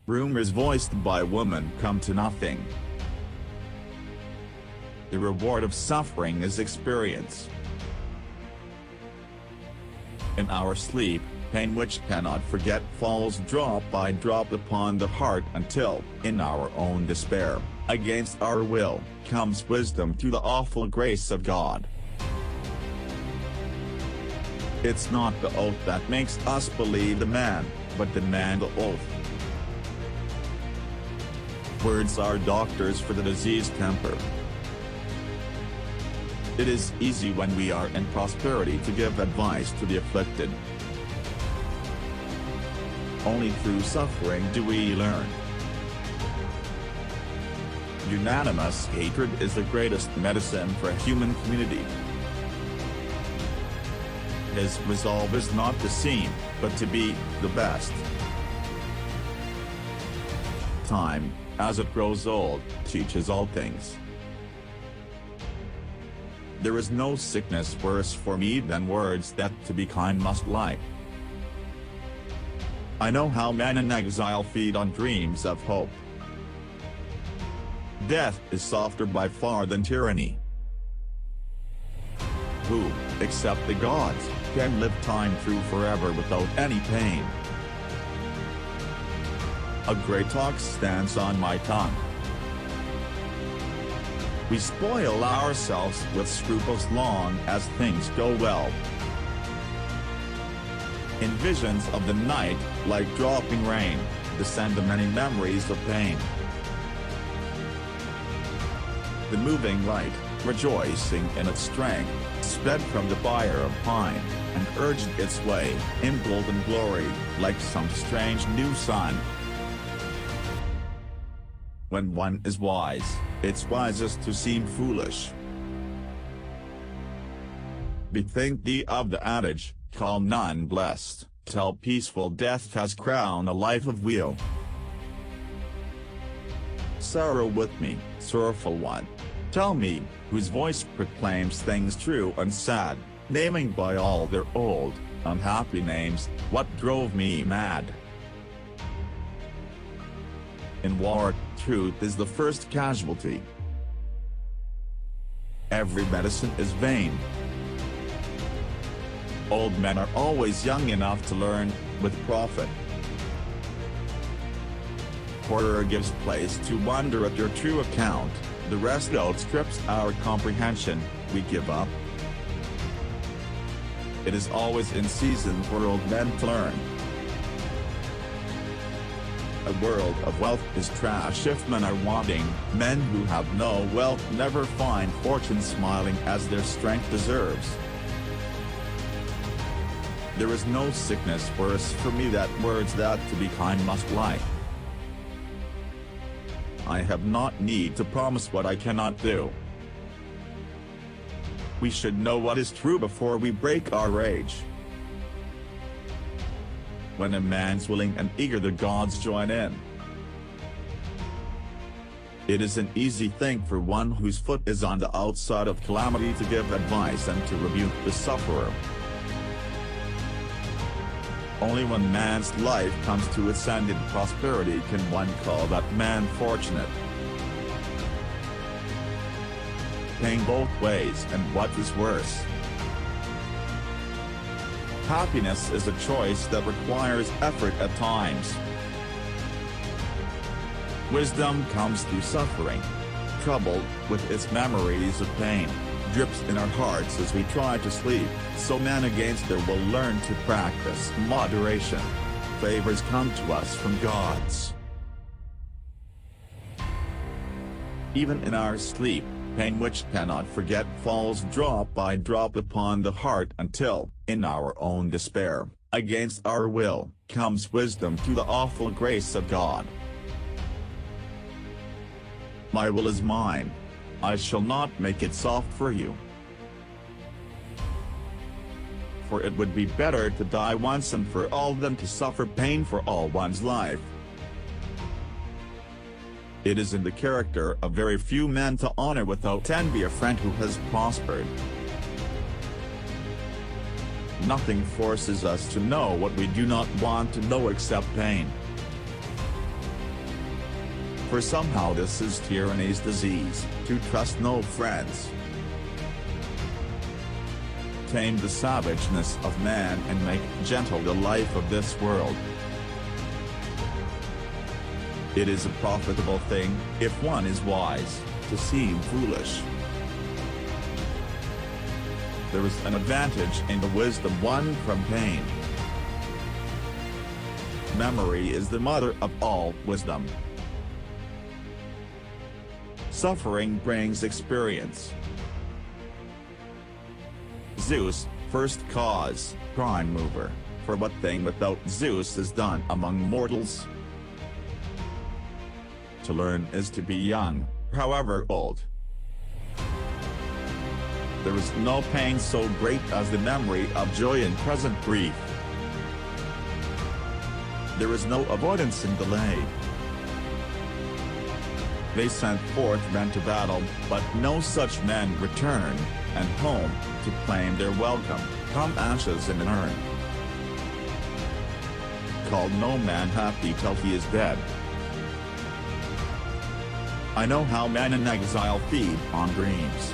Rumors voiced by women come to nothing. The reward of suffering is experience. In our sleep, pain which cannot forget falls drop by drop upon the heart until, in our own despair, against our will, comes wisdom through the awful grace of God. It's not the oath that makes us believe the man, but the man the oath. Words are doctors for the diseased temper. It is easy when we are in prosperity to give advice to the afflicted. Only through suffering do we learn. Unanimous hatred is the greatest medicine for a human community. His resolve is not to seem, but to be, the best. Time, as it grows old, teaches all things. There is no sickness worse for me than words that to be kind must lie. I know how men in exile feed on dreams of hope. Death is softer by far than tyranny. Who, except the gods, can live time through forever without any pain? A great talk stands on my tongue. We spoil ourselves with scruples long as things go well. In visions of the night, like dropping rain, descend the many memories of pain. The moving light, rejoicing in its strength, sped from the fire of pine, and urged its way, in golden glory, like some strange new sun. When one is wise, it's wisest to seem foolish. Bethink thee of the adage, call none blessed, till peaceful death has crowned a life of weal. Sorrow with me, sorrowful one. Tell me, whose voice proclaims things true and sad, naming by all their old, unhappy names, what drove me mad. In war, truth is the first casualty. Every medicine is vain. Old men are always young enough to learn, with profit. Horror gives place to wonder at your true account, the rest outstrips our comprehension, we give up. It is always in season for old men to learn. A world of wealth is trash if men are wanting. Men who have no wealth never find fortune smiling as their strength deserves. There is no sickness worse for me than words that to be kind must lie. I have not need to promise what I cannot do. We should know what is true before we break our rage. When a man's willing and eager, the gods join in. It is an easy thing for one whose foot is on the outside of calamity to give advice and to rebuke the sufferer. Only when man's life comes to its end in prosperity can one call that man fortunate. Pain both ways, and what is worse? Happiness is a choice that requires effort at times. Wisdom comes through suffering. Trouble, with its memories of pain, drips in our hearts as we try to sleep, so men against their will learn to practice moderation. Favors come to us from gods. Even in our sleep, pain which cannot forget falls drop by drop upon the heart until, in our own despair, against our will, comes wisdom through the awful grace of God. My will is mine. I shall not make it soft for you. For it would be better to die once and for all than to suffer pain for all one's life. It is in the character of very few men to honor without envy a friend who has prospered. Nothing forces us to know what we do not want to know except pain. For somehow this is tyranny's disease, to trust no friends. Tame the savageness of man and make gentle the life of this world. It is a profitable thing, if one is wise, to seem foolish. There is an advantage in the wisdom won from pain. Memory is the mother of all wisdom. Suffering brings experience. Zeus, first cause, prime mover, for what thing without Zeus is done among mortals? To learn is to be young, however old. There is no pain so great as the memory of joy in present grief. There is no avoidance in delay. They sent forth men to battle, but no such men return, and home, to claim their welcome, come ashes in an urn. Call no man happy till he is dead. I know how men in exile feed on dreams.